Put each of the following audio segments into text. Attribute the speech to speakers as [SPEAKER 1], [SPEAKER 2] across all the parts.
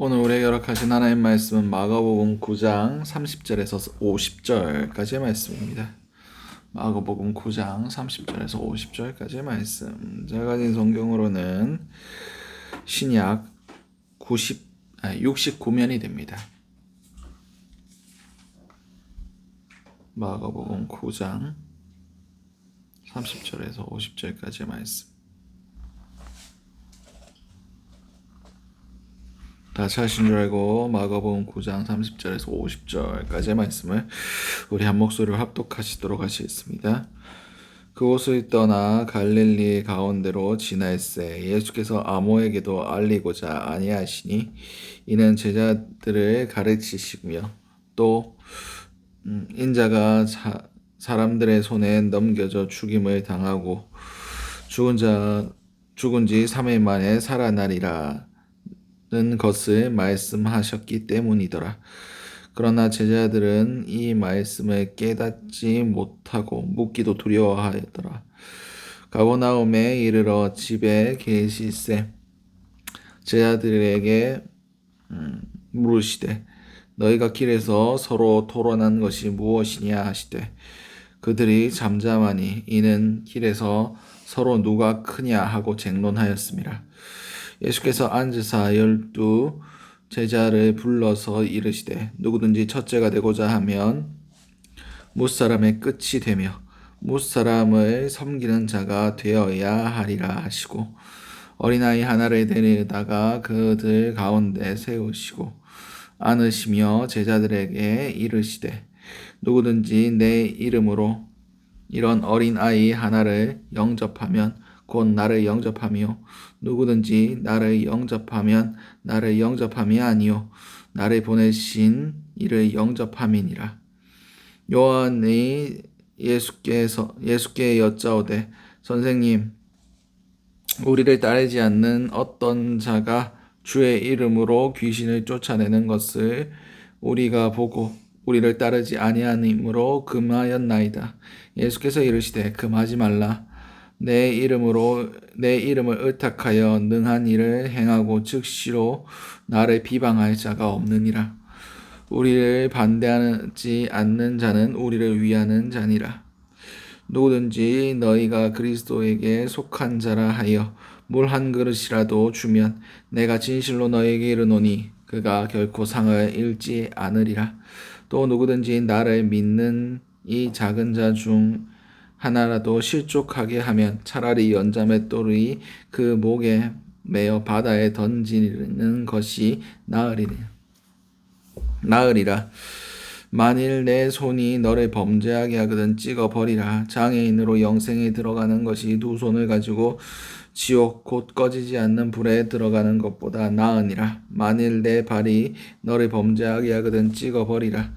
[SPEAKER 1] 오늘 우리에게 허락하신 하나님 말씀은 마가복음 9장 30절에서 50절까지의 말씀입니다. 마가복음 9장 30절에서 50절까지의 말씀. 제가 가진 성경으로는 신약 69면이 됩니다. 마가복음 9장 30절에서 50절까지의 말씀. 다 찾으신 줄 알고 마가복음 9장 30절에서 50절까지의 말씀을 우리 한 목소리로 합독하시도록 하시겠습니다. 그곳을 떠나 갈릴리 가운데로 지날새 예수께서 아모에게도 알리고자 아니하시니 이는 제자들을 가르치시며 또 인자가 사람들의 손에 넘겨져 죽임을 당하고 죽은 지 3일 만에 살아나리라 는 것을 말씀하셨기 때문이더라. 그러나 제자들은 이 말씀을 깨닫지 못하고 묻기도 두려워하더라. 가버나움에 이르러 집에 계실새 제자들에게 물으시되 너희가 길에서 서로 토론한 것이 무엇이냐 하시되 그들이 잠잠하니 이는 길에서 서로 누가 크냐 하고 쟁론하였습니다. 예수께서 앉으사 12 제자를 불러서 이르시되 누구든지 첫째가 되고자 하면 무사람의 끝이 되며 무사람을 섬기는 자가 되어야 하리라 하시고 어린아이 하나를 데려다가 그들 가운데 세우시고 안으시며 제자들에게 이르시되 누구든지 내 이름으로 이런 어린아이 하나를 영접하면 곧 나를 영접하며 누구든지 나를 영접하면 나를 영접함이 아니요 나를 보내신 이를 영접함이니라. 요한이 예수께 여짜오되 선생님 우리를 따르지 않는 어떤 자가 주의 이름으로 귀신을 쫓아내는 것을 우리가 보고 우리를 따르지 아니하므로 금하였나이다. 예수께서 이르시되 금하지 말라. 내 이름을 의탁하여 능한 일을 행하고 즉시로 나를 비방할 자가 없느니라. 우리를 반대하지 않는 자는 우리를 위하는 자니라. 누구든지 너희가 그리스도에게 속한 자라 하여 물 한 그릇이라도 주면 내가 진실로 너에게 이르노니 그가 결코 상을 잃지 않으리라. 또 누구든지 나를 믿는 이 작은 자 중 하나라도 실족하게 하면 차라리 연자맷돌이 그 목에 매어 바다에 던지는 것이 나으리라. 만일 내 손이 너를 범죄하게 하거든 찍어버리라. 장애인으로 영생에 들어가는 것이 두 손을 가지고 지옥 곧 꺼지지 않는 불에 들어가는 것보다 나으니라. 만일 내 발이 너를 범죄하게 하거든 찍어버리라.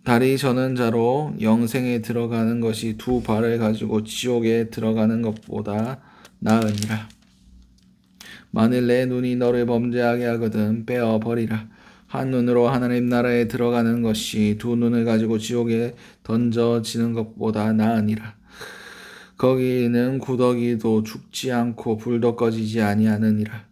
[SPEAKER 1] 다리 저는 자로 영생에 들어가는 것이 두 발을 가지고 지옥에 들어가는 것보다 나으니라. 만일 내 눈이 너를 범죄하게 하거든 빼어버리라. 한 눈으로 하나님 나라에 들어가는 것이 두 눈을 가지고 지옥에 던져지는 것보다 나으니라. 거기는 구더기도 죽지 않고 불도 꺼지지 아니하느니라.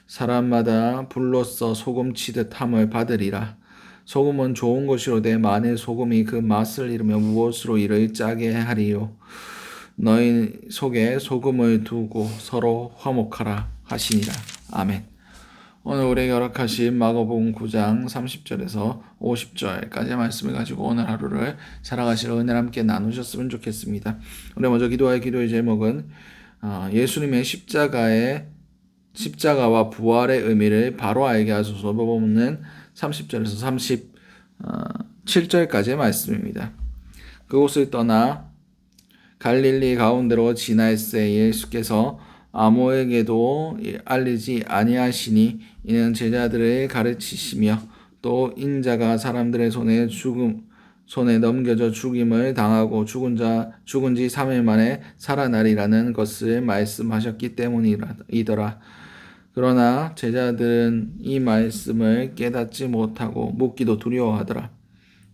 [SPEAKER 1] 사람마다 불로써 소금치듯 함을 받으리라. 소금은 좋은 것이로되 만일 소금이 그 맛을 잃으면 무엇으로 이를 짜게 하리요. 너희 속에 소금을 두고 서로 화목하라 하시니라. 아멘. 오늘 우리에게 허락하신 마가복음 9장 30절에서 50절까지의 말씀을 가지고 오늘 하루를 살아가실 은혜를 함께 나누셨으면 좋겠습니다. 우리 먼저 기도할 기도의 제목은 예수님의 십자가와 부활의 의미를 바로 알게 하소서. 보면 30절에서 37절까지의 말씀입니다. 그곳을 떠나 갈릴리 가운데로 지날새 예수께서 아모에게도 알리지 아니하시니 이는 제자들을 가르치시며 또 인자가 사람들의 손에 넘겨져 죽임을 당하고 죽은 지 3일 만에 살아나리라는 것을 말씀하셨기 때문이더라. 그러나 제자들은 이 말씀을 깨닫지 못하고 묻기도 두려워하더라.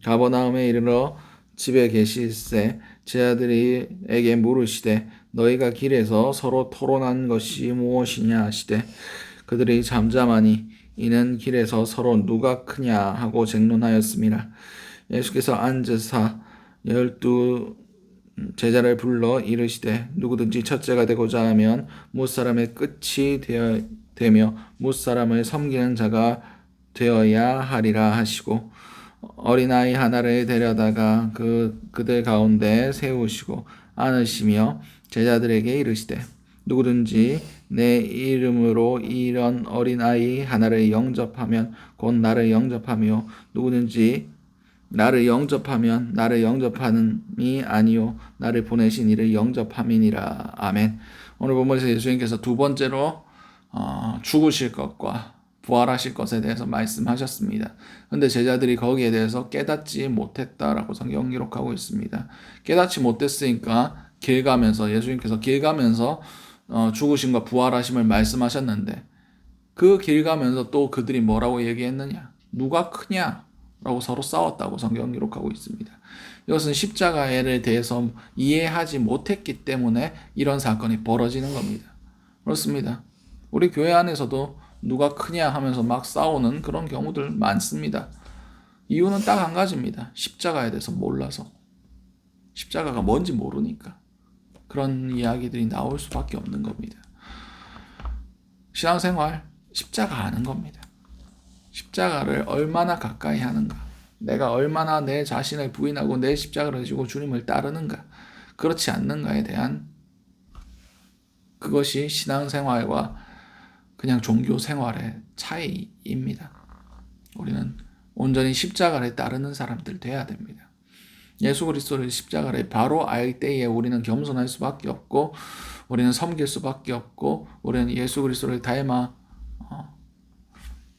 [SPEAKER 1] 가버나움에 이르러 집에 계실새 제자들에게 물으시되 너희가 길에서 서로 토론한 것이 무엇이냐 하시되 그들이 잠잠하니 이는 길에서 서로 누가 크냐 하고 쟁론하였습니다. 예수께서 앉으사 12 제자를 불러 이르시되 누구든지 첫째가 되고자 하면 무사람의 끝이 되며 무사람을 섬기는 자가 되어야 하리라 하시고 어린아이 하나를 데려다가 그들 가운데 세우시고 안으시며 제자들에게 이르시되 누구든지 내 이름으로 이런 어린아이 하나를 영접하면 곧 나를 영접하며 누구든지 나를 영접하면 나를 영접하는이 아니요 나를 보내신 이를 영접함이니라. 아멘. 오늘 본문에서 예수님께서 두 번째로 죽으실 것과 부활하실 것에 대해서 말씀하셨습니다. 근데 제자들이 거기에 대해서 깨닫지 못했다라고 성경 기록하고 있습니다. 깨닫지 못했으니까 예수님께서 길 가면서 죽으심과 부활하심을 말씀하셨는데 그 길 가면서 또 그들이 뭐라고 얘기했느냐? 누가 크냐? 라고 서로 싸웠다고 성경 기록하고 있습니다. 이것은 십자가에 대해서 이해하지 못했기 때문에 이런 사건이 벌어지는 겁니다. 그렇습니다. 우리 교회 안에서도 누가 크냐 하면서 막 싸우는 그런 경우들 많습니다. 이유는 딱 한 가지입니다. 십자가에 대해서 몰라서. 십자가가 뭔지 모르니까. 그런 이야기들이 나올 수밖에 없는 겁니다. 신앙생활, 십자가 아는 겁니다. 십자가를 얼마나 가까이 하는가. 내가 얼마나 내 자신을 부인하고 내 십자가를 지고 주님을 따르는가. 그렇지 않는가에 대한 그것이 신앙생활과 그냥 종교생활의 차이입니다. 우리는 온전히 십자가를 따르는 사람들 돼야 됩니다. 예수 그리스도를 십자가를 바로 알 때에 우리는 겸손할 수밖에 없고 우리는 섬길 수밖에 없고 우리는 예수 그리스도를 닮아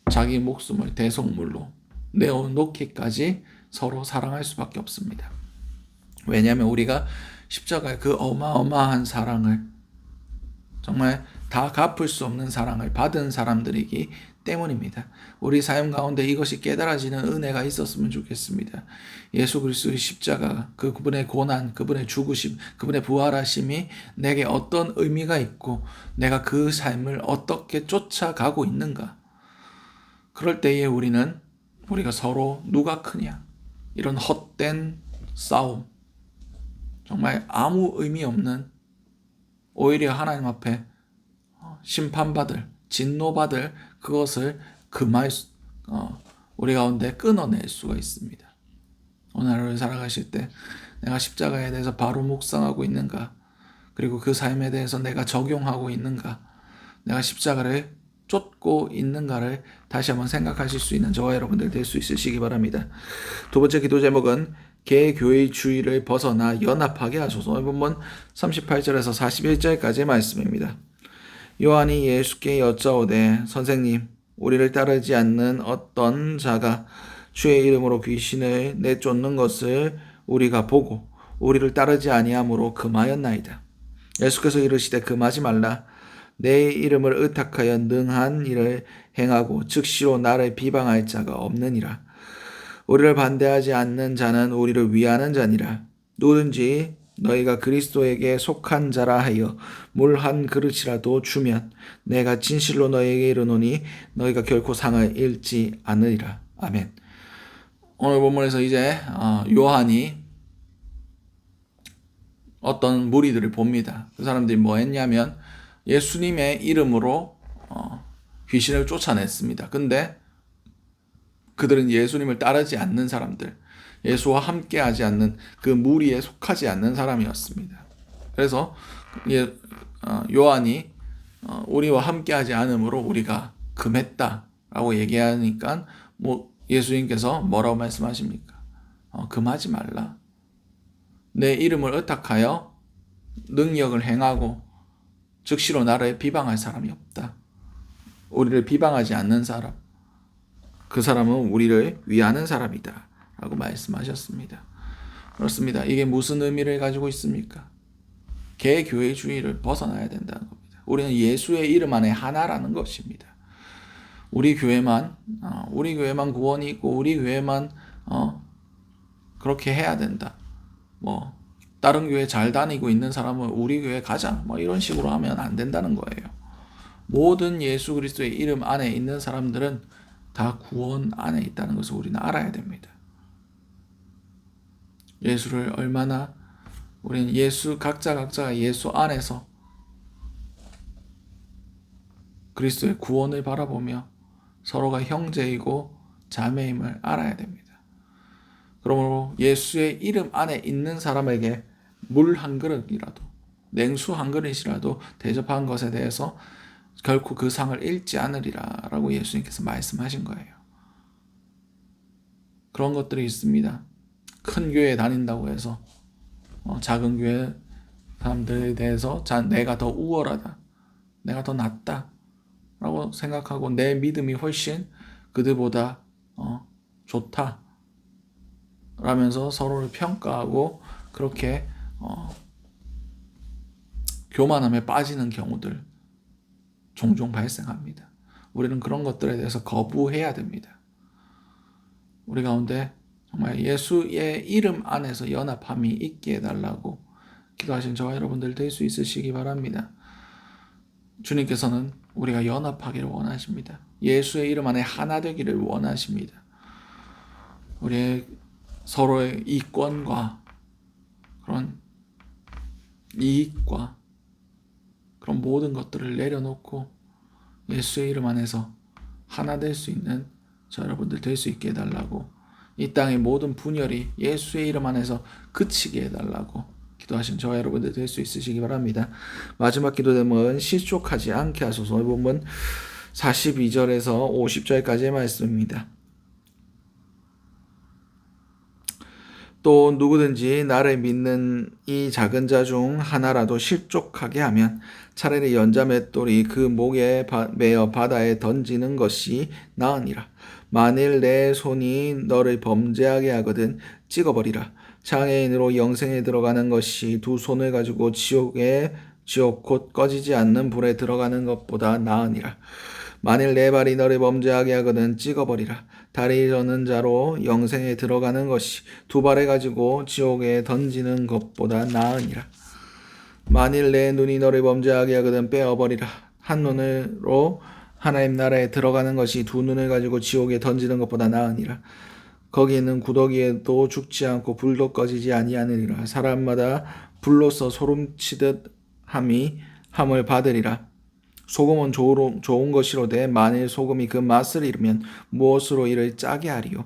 [SPEAKER 1] 자기 목숨을 대속물로 내어놓기까지 서로 사랑할 수밖에 없습니다. 왜냐하면 우리가 십자가의 그 어마어마한 사랑을 정말 다 갚을 수 없는 사랑을 받은 사람들이기 때문입니다. 우리 삶 가운데 이것이 깨달아지는 은혜가 있었으면 좋겠습니다. 예수 그리스도의 십자가, 그분의 고난, 그분의 죽으심, 그분의 부활하심이 내게 어떤 의미가 있고 내가 그 삶을 어떻게 쫓아가고 있는가. 그럴 때에 우리가 서로 누가 크냐 이런 헛된 싸움, 정말 아무 의미 없는 오히려 하나님 앞에 심판받을, 진노받을 그것을 우리 가운데 끊어낼 수가 있습니다. 오늘 하루를 살아가실 때 내가 십자가에 대해서 바로 묵상하고 있는가, 그리고 그 삶에 대해서 내가 적용하고 있는가, 내가 십자가를 쫓고 있는가를 다시 한번 생각하실 수 있는 저와 여러분들 될 수 있으시기 바랍니다. 두 번째 기도 제목은 개교의 주의를 벗어나 연합하게 하소서. 오늘 본문 38절에서 41절까지의 말씀입니다. 요한이 예수께 여짜오되 선생님 우리를 따르지 않는 어떤 자가 주의 이름으로 귀신을 내쫓는 것을 우리가 보고 우리를 따르지 아니하므로 금하였나이다. 예수께서 이르시되 금하지 말라. 내 이름을 의탁하여 능한 일을 행하고 즉시로 나를 비방할 자가 없느니라. 우리를 반대하지 않는 자는 우리를 위하는 자니라. 누구든지 너희가 그리스도에게 속한 자라 하여 물 한 그릇이라도 주면 내가 진실로 너희에게 이르노니 너희가 결코 상을 잃지 않으리라. 아멘. 오늘 본문에서 이제 요한이 어떤 무리들을 봅니다. 그 사람들이 뭐 했냐면 예수님의 이름으로 귀신을 쫓아냈습니다. 근데 그들은 예수님을 따르지 않는 사람들, 예수와 함께하지 않는 그 무리에 속하지 않는 사람이었습니다. 그래서 요한이 우리와 함께하지 않으므로 우리가 금했다라고 얘기하니까 예수님께서 뭐라고 말씀하십니까? 금하지 말라. 내 이름을 의탁하여 능력을 행하고 즉시로 나를 비방할 사람이 없다. 우리를 비방하지 않는 사람, 그 사람은 우리를 위하는 사람이다 라고 말씀하셨습니다. 그렇습니다. 이게 무슨 의미를 가지고 있습니까? 개교회주의를 벗어나야 된다는 겁니다. 우리는 예수의 이름 안에 하나라는 것입니다. 우리 교회만 구원이 있고 우리 교회만 그렇게 해야 된다. 다른 교회 잘 다니고 있는 사람은 우리 교회 가자. 이런 식으로 하면 안 된다는 거예요. 모든 예수 그리스도의 이름 안에 있는 사람들은 다 구원 안에 있다는 것을 우리는 알아야 됩니다. 예수를 얼마나 우리는 각자가 예수 안에서 그리스도의 구원을 바라보며 서로가 형제이고 자매임을 알아야 됩니다. 그러므로 예수의 이름 안에 있는 사람에게 물 한 그릇이라도, 냉수 한 그릇이라도 대접한 것에 대해서 결코 그 상을 잃지 않으리라 라고 예수님께서 말씀하신 거예요. 그런 것들이 있습니다. 큰 교회에 다닌다고 해서 작은 교회 사람들에 대해서 내가 더 우월하다, 내가 더 낫다 라고 생각하고 내 믿음이 훨씬 그들보다 좋다 라면서 서로를 평가하고 그렇게 교만함에 빠지는 경우들 종종 발생합니다. 우리는 그런 것들에 대해서 거부해야 됩니다. 우리 가운데 정말 예수의 이름 안에서 연합함이 있게 해달라고 기도하신 저와 여러분들 될 수 있으시기 바랍니다. 주님께서는 우리가 연합하기를 원하십니다. 예수의 이름 안에 하나 되기를 원하십니다. 우리의 서로의 이권과 그런 이익과 그런 모든 것들을 내려놓고 예수의 이름 안에서 하나 될 수 있는 저 여러분들 될 수 있게 해달라고, 이 땅의 모든 분열이 예수의 이름 안에서 그치게 해달라고 기도하신 저와 여러분들 될 수 있으시기 바랍니다. 마지막 기도됨은 실족하지 않게 하소서. 본문 42절에서 50절까지의 말씀입니다. 또 누구든지 나를 믿는 이 작은 자 중 하나라도 실족하게 하면 차라리 연자 맷돌이 그 목에 매어 바다에 던지는 것이 나으니라. 만일 내 손이 너를 범죄하게 하거든 찍어버리라. 장애인으로 영생에 들어가는 것이 두 손을 가지고 지옥 곧 꺼지지 않는 불에 들어가는 것보다 나으니라. 만일 내 발이 너를 범죄하게 하거든 찍어버리라. 다리 저는 자로 영생에 들어가는 것이 두 발을 가지고 지옥에 던지는 것보다 나으니라. 만일 내 눈이 너를 범죄하게 하거든 빼어버리라. 한 눈으로 하나님 나라에 들어가는 것이 두 눈을 가지고 지옥에 던지는 것보다 나으니라. 거기 있는 구더기에도 죽지 않고 불도 꺼지지 아니하느니라. 사람마다 불로서 소름치듯 함을 받으리라. 소금은 좋은 것이로되 만일 소금이 그 맛을 잃으면 무엇으로 이를 짜게 하리요.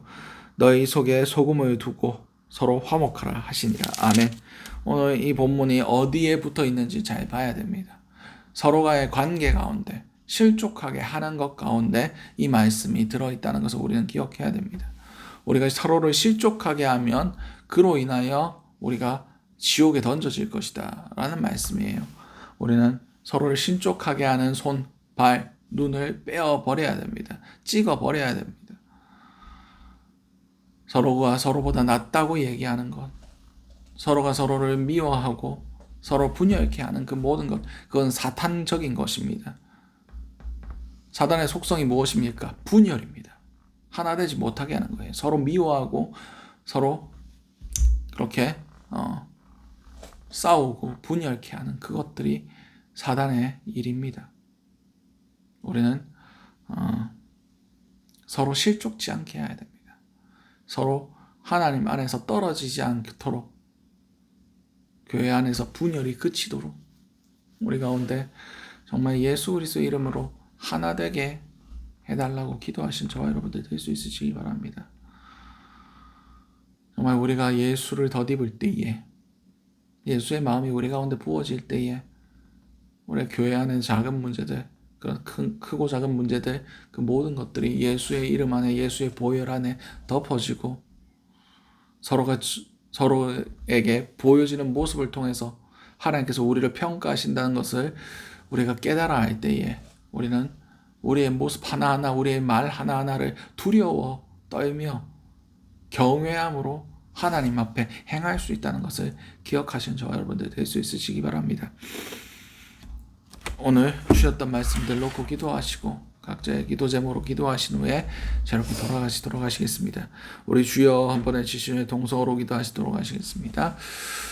[SPEAKER 1] 너희 속에 소금을 두고 서로 화목하라 하시니라. 아멘. 오늘 이 본문이 어디에 붙어 있는지 잘 봐야 됩니다. 서로가의 관계 가운데 실족하게 하는 것 가운데 이 말씀이 들어있다는 것을 우리는 기억해야 됩니다. 우리가 서로를 실족하게 하면 그로 인하여 우리가 지옥에 던져질 것이다 라는 말씀이에요. 우리는 서로를 실족하게 하는 손, 발, 눈을 빼어버려야 됩니다. 찍어버려야 됩니다. 서로가 서로보다 낫다고 얘기하는 것, 서로가 서로를 미워하고 서로 분열케 하는 그 모든 것, 그건 사탄적인 것입니다. 사단의 속성이 무엇입니까? 분열입니다. 하나 되지 못하게 하는 거예요. 서로 미워하고 서로 그렇게 싸우고 분열케 하는 그것들이 사단의 일입니다. 우리는 서로 실족지 않게 해야 됩니다. 서로 하나님 안에서 떨어지지 않도록, 교회 안에서 분열이 그치도록 우리 가운데 정말 예수 그리스도의 이름으로 하나 되게 해달라고 기도하신 저와 여러분들 될 수 있으시기 바랍니다. 정말 우리가 예수를 덧입을 때에, 예수의 마음이 우리 가운데 부어질 때에 우리 교회 안에 작은 문제들, 그런 크고 작은 문제들, 그 모든 것들이 예수의 이름 안에, 예수의 보혈 안에 덮어지고 서로에게 보여지는 모습을 통해서 하나님께서 우리를 평가하신다는 것을 우리가 깨달아 할 때에 우리는 우리의 모습 하나하나, 우리의 말 하나하나를 두려워 떨며 경외함으로 하나님 앞에 행할 수 있다는 것을 기억하신 저와 여러분들 될 수 있으시기 바랍니다. 오늘 주셨던 말씀들 놓고 기도하시고 각자의 기도 제목으로 기도하신 후에 자유롭게 돌아가시도록 하시겠습니다. 우리 주여 한 번에 치신 후에 동성으로 기도하시도록 하시겠습니다.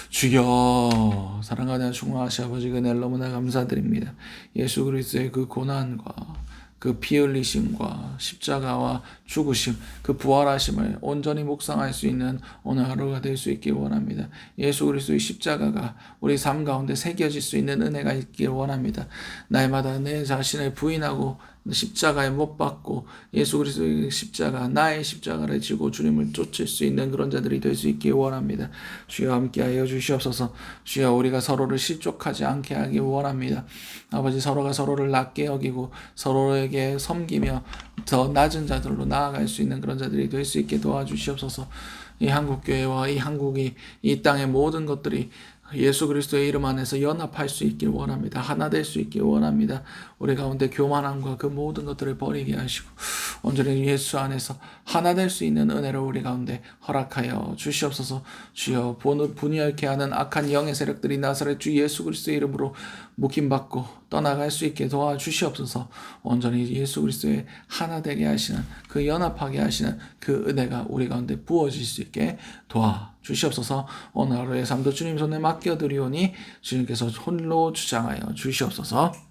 [SPEAKER 1] 주여 사랑하는 충만하신 아버지 은혜를 너무나 감사드립니다. 예수 그리스도의 그 고난과 그 피 흘리심과 십자가와 죽으심, 그 부활하심을 온전히 묵상할 수 있는 오늘 하루가 될 수 있길 원합니다. 예수 그리스도의 십자가가 우리 삶 가운데 새겨질 수 있는 은혜가 있길 원합니다. 날마다 내 자신을 부인하고 십자가에 못 박고 예수 그리스도의 십자가, 나의 십자가를 지고 주님을 쫓을 수 있는 그런 자들이 될 수 있길 원합니다. 주여 함께하여 주시옵소서. 주여 우리가 서로를 실족하지 않게 하길 원합니다. 아버지 서로가 서로를 낮게 여기고 서로에게 섬기며 더 낮은 자들로 나아갈 수 있는 그런 자들이 될 수 있게 도와주시옵소서. 이 한국교회와 이 한국이 이 땅의 모든 것들이 예수 그리스도의 이름 안에서 연합할 수 있길 원합니다. 하나 될 수 있길 원합니다. 우리 가운데 교만함과 그 모든 것들을 버리게 하시고 온전히 예수 안에서 하나 될 수 있는 은혜를 우리 가운데 허락하여 주시옵소서. 주여 분열케 하는 악한 영의 세력들이 나사렛 주 예수 그리스도의 이름으로 묶임받고 떠나갈 수 있게 도와주시옵소서. 온전히 예수 그리스도의 하나 되게 하시는 그 연합하게 하시는 그 은혜가 우리 가운데 부어질 수 있게 도와주시옵소서. 오늘 하루의 삶도 주님 손에 맡겨드리오니 주님께서 홀로 주장하여 주시옵소서.